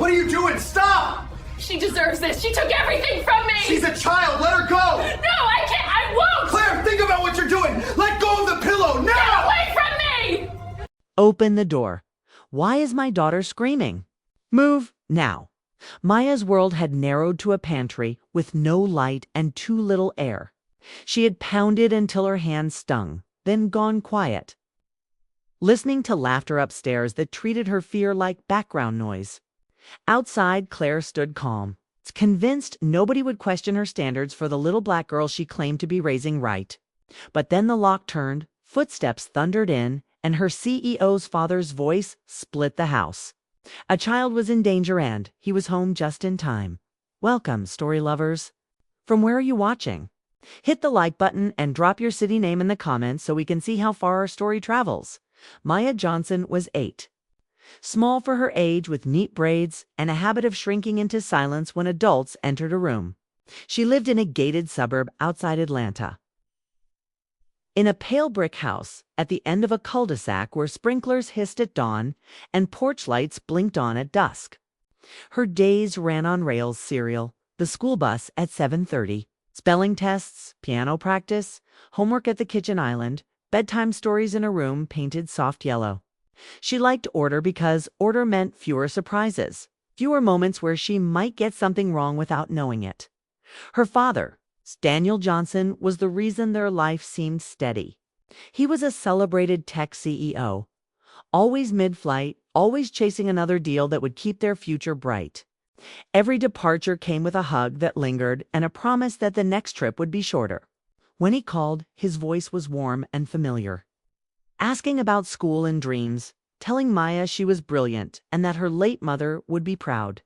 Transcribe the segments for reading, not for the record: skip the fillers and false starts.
What are you doing? Stop! She deserves this. She took everything from me. She's a child. Let her go. No, I can't. I won't. Claire, think about what you're doing. Let go of the pillow now. Get away from me. Open the door. Why is my daughter screaming? Move now. Maya's world had narrowed to a pantry with no light and too little air. She had pounded until her hands stung, then gone quiet, listening to laughter upstairs that treated her fear like background noise. Outside, Claire stood calm, convinced nobody would question her standards for the little black girl she claimed to be raising right. But then the lock turned, footsteps thundered in, and her CEO's father's voice split the house. A child was in danger and he was home just in time. Welcome, story lovers. From where are you watching? Hit the like button and drop your city name in the comments so we can see how far our story travels. Maya Johnson was 8. Small for her age, with neat braids and a habit of shrinking into silence when adults entered a room. She lived in a gated suburb outside Atlanta, in a pale brick house at the end of a cul-de-sac where sprinklers hissed at dawn and porch lights blinked on at dusk. Her days ran on rails: cereal, the school bus at 7:30, spelling tests, piano practice, homework at the kitchen island, bedtime stories in a room painted soft yellow. She liked order because order meant fewer surprises, fewer moments where she might get something wrong without knowing it. Her father, Daniel Johnson, was the reason their life seemed steady. He was a celebrated tech CEO, always mid-flight, always chasing another deal that would keep their future bright. Every departure came with a hug that lingered and a promise that the next trip would be shorter. When he called, his voice was warm and familiar, asking about school and dreams, telling Maya she was brilliant and that her late mother would be proud.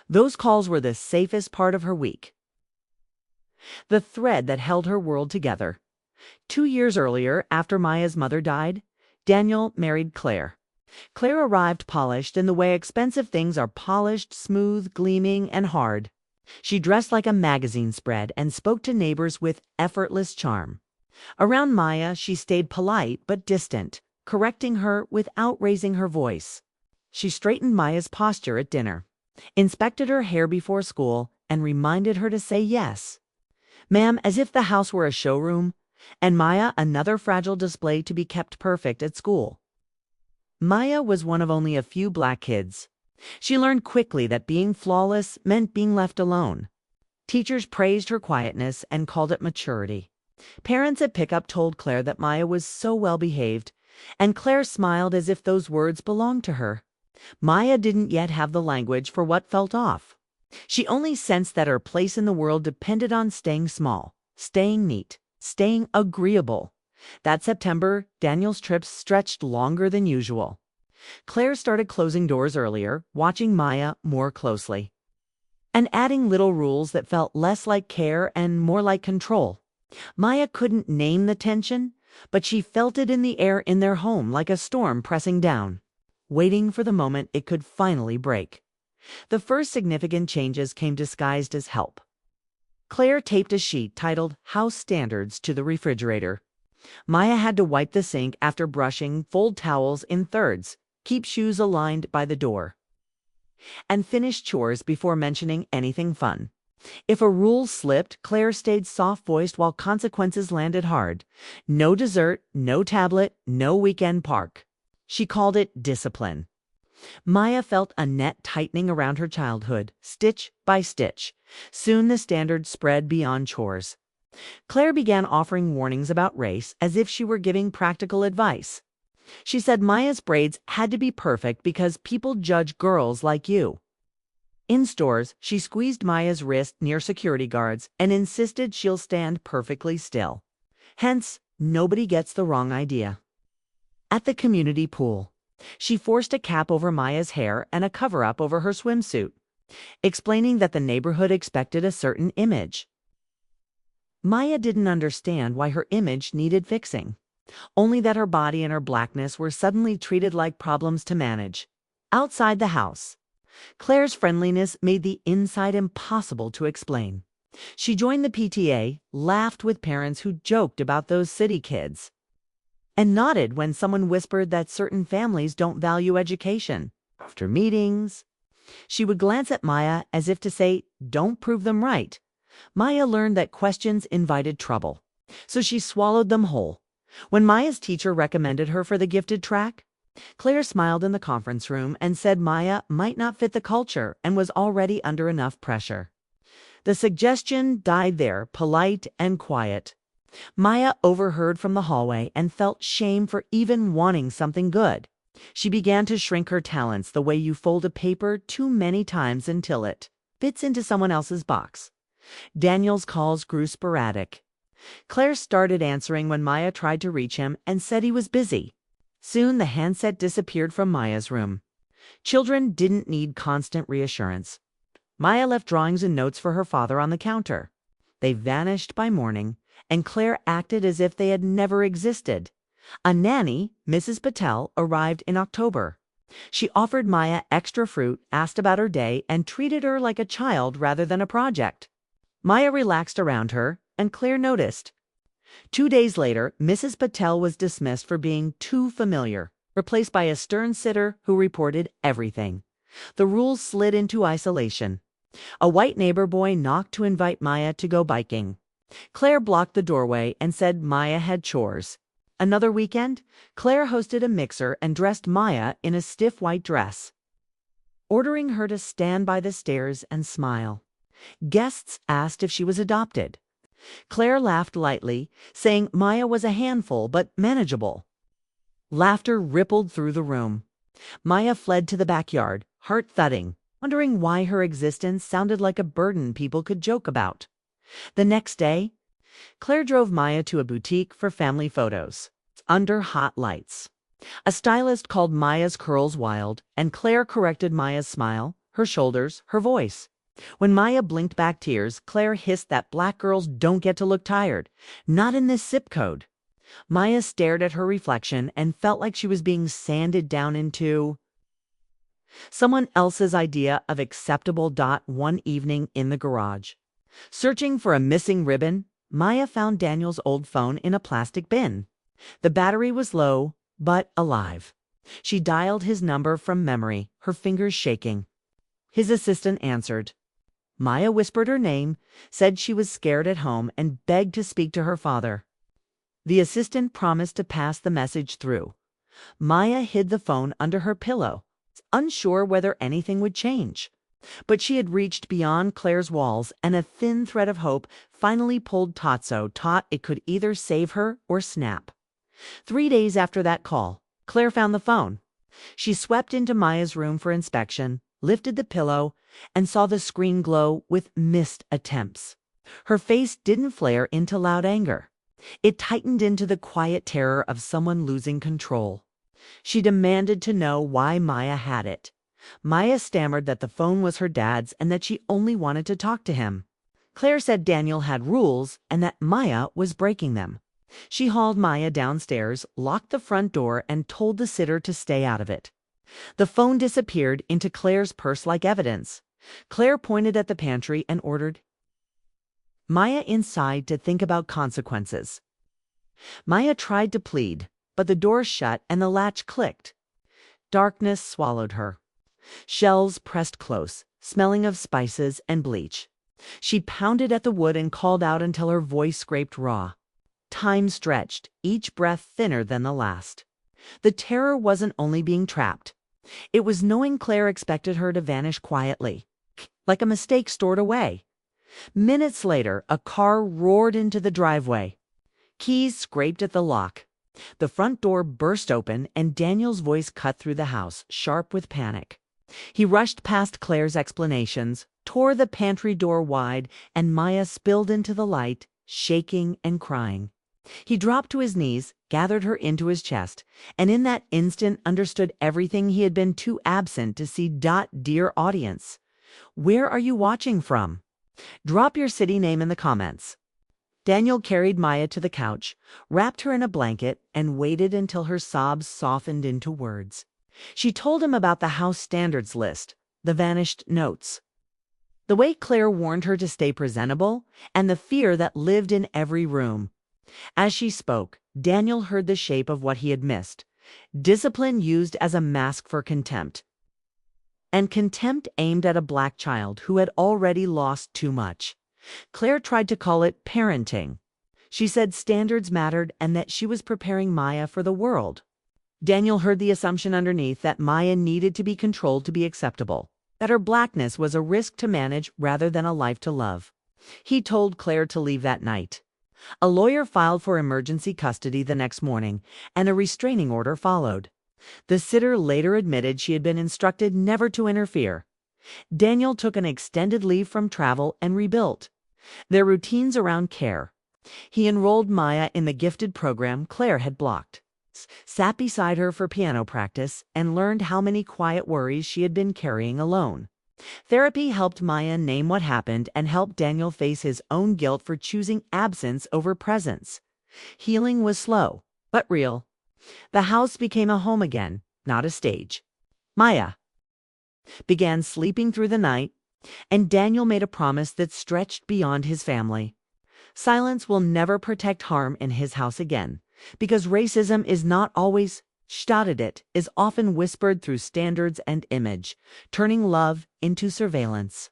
Those calls were the safest part of her week, the thread that held her world together. 2 years earlier, after Maya's mother died, Daniel married Claire. Claire arrived polished in the way expensive things are polished, smooth, gleaming, and hard. She dressed like a magazine spread and spoke to neighbors with effortless charm. Around Maya, she stayed polite but distant, correcting her without raising her voice. She straightened Maya's posture at dinner, inspected her hair before school, and reminded her to say yes, ma'am, as if the house were a showroom, and Maya another fragile display to be kept perfect at school. Maya was one of only a few black kids. She learned quickly that being flawless meant being left alone. Teachers praised her quietness and called it maturity. Parents at pickup told Claire that Maya was so well behaved, and Claire smiled as if those words belonged to her. Maya didn't yet have the language for what felt off. She only sensed that her place in the world depended on staying small, staying neat, staying agreeable. That September, Daniel's trips stretched longer than usual. Claire started closing doors earlier, watching Maya more closely, and adding little rules that felt less like care and more like control. Maya couldn't name the tension, but she felt it in the air in their home like a storm pressing down, waiting for the moment it could finally break. The first significant changes came disguised as help. Claire taped a sheet titled House Standards to the refrigerator. Maya had to wipe the sink after brushing, fold towels in thirds, keep shoes aligned by the door, and finish chores before mentioning anything fun. If a rule slipped, Claire stayed soft-voiced while consequences landed hard. No dessert, no tablet, no weekend park. She called it discipline. Maya felt a net tightening around her childhood, stitch by stitch. Soon the standard spread beyond chores. Claire began offering warnings about race as if she were giving practical advice. She said Maya's braids had to be perfect because people judge girls like you. In stores, she squeezed Maya's wrist near security guards and insisted she'll stand perfectly still. Hence, nobody gets the wrong idea. At the community pool, she forced a cap over Maya's hair and a cover-up over her swimsuit, explaining that the neighborhood expected a certain image. Maya didn't understand why her image needed fixing, only that her body and her blackness were suddenly treated like problems to manage. Outside the house, Claire's friendliness made the inside impossible to explain. She joined the PTA, laughed with parents who joked about those city kids, and nodded when someone whispered that certain families don't value education. After meetings, She would glance at Maya as if to say, "Don't prove them right." Maya learned that questions invited trouble, so she swallowed them whole. When Maya's teacher recommended her for the gifted track, Claire smiled in the conference room and said Maya might not fit the culture and was already under enough pressure. The suggestion died there, polite and quiet. Maya overheard from the hallway and felt shame for even wanting something good. She began to shrink her talents the way you fold a paper too many times until it fits into someone else's box. Daniel's calls grew sporadic. Claire started answering when Maya tried to reach him and said he was busy. Soon the handset disappeared from Maya's room. Children didn't need constant reassurance. Maya left drawings and notes for her father on the counter. They vanished by morning, and Claire acted as if they had never existed. A nanny, Mrs. Patel, arrived in October. She offered Maya extra fruit, asked about her day, and treated her like a child rather than a project. Maya relaxed around her, and Claire noticed. 2 days later, Mrs. Patel was dismissed for being too familiar, replaced by a stern sitter who reported everything. The rules slid into isolation. A white neighbor boy knocked to invite Maya to go biking. Claire blocked the doorway and said Maya had chores. Another weekend, Claire hosted a mixer and dressed Maya in a stiff white dress, ordering her to stand by the stairs and smile. Guests asked if she was adopted. Claire laughed lightly, saying Maya was a handful but manageable. Laughter rippled through the room. Maya fled to the backyard, heart thudding, wondering why her existence sounded like a burden people could joke about. The next day, Claire drove Maya to a boutique for family photos, under hot lights. A stylist called Maya's curls wild, and Claire corrected Maya's smile, her shoulders, her voice. When Maya blinked back tears, Claire hissed that black girls don't get to look tired. Not in this zip code. Maya stared at her reflection and felt like she was being sanded down into someone else's idea of acceptable. One evening in the garage, searching for a missing ribbon, Maya found Daniel's old phone in a plastic bin. The battery was low, but alive. She dialed his number from memory, her fingers shaking. His assistant answered. Maya whispered her name, said she was scared at home, and begged to speak to her father. The assistant promised to pass the message through. Maya hid the phone under her pillow, unsure whether anything would change. But she had reached beyond Claire's walls, and a thin thread of hope finally pulled taut it could either save her or snap. 3 days after that call, Claire found the phone. She swept into Maya's room for inspection, lifted the pillow, and saw the screen glow with missed attempts. Her face didn't flare into loud anger. It tightened into the quiet terror of someone losing control. She demanded to know why Maya had it. Maya stammered that the phone was her dad's and that she only wanted to talk to him. Claire said Daniel had rules and that Maya was breaking them. She hauled Maya downstairs, locked the front door, and told the sitter to stay out of it. The phone disappeared into Claire's purse like evidence. Claire pointed at the pantry and ordered Maya inside to think about consequences. Maya tried to plead, but the door shut and the latch clicked. Darkness swallowed her. Shelves pressed close, smelling of spices and bleach. She pounded at the wood and called out until her voice scraped raw. Time stretched, each breath thinner than the last. The terror wasn't only being trapped. It was knowing Claire expected her to vanish quietly, like a mistake stored away. Minutes later, a car roared into the driveway. Keys scraped at the lock. The front door burst open, and Daniel's voice cut through the house, sharp with panic. He rushed past Claire's explanations, tore the pantry door wide, and Maya spilled into the light, shaking and crying. He dropped to his knees, gathered her into his chest, and in that instant understood everything he had been too absent to see. Dear audience, where are you watching from? Drop your city name in the comments. Daniel carried Maya to the couch, wrapped her in a blanket, and waited until her sobs softened into words. She told him about the house standards list, the vanished notes, the way Claire warned her to stay presentable, and the fear that lived in every room. As she spoke, Daniel heard the shape of what he had missed, discipline used as a mask for contempt. and contempt aimed at a black child who had already lost too much. Claire tried to call it parenting. She said standards mattered and that she was preparing Maya for the world. Daniel heard the assumption underneath that Maya needed to be controlled to be acceptable, that her blackness was a risk to manage rather than a life to love. He told Claire to leave that night. A lawyer filed for emergency custody the next morning, and a restraining order followed. The sitter later admitted she had been instructed never to interfere. Daniel took an extended leave from travel and rebuilt their routines around care. He enrolled Maya in the gifted program Claire had blocked, sat beside her for piano practice, and learned how many quiet worries she had been carrying alone. Therapy helped Maya name what happened and helped Daniel face his own guilt for choosing absence over presence. Healing was slow, but real. The house became a home again, not a stage. Maya began sleeping through the night, and Daniel made a promise that stretched beyond his family. Silence will never protect harm in his house again, because racism is not always shouted, it is often whispered through standards and image, turning love into surveillance.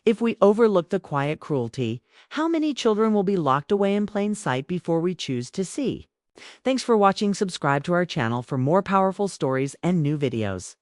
If we overlook the quiet cruelty, how many children will be locked away in plain sight before we choose to see? Thanks for watching. Subscribe to our channel for more powerful stories and new videos.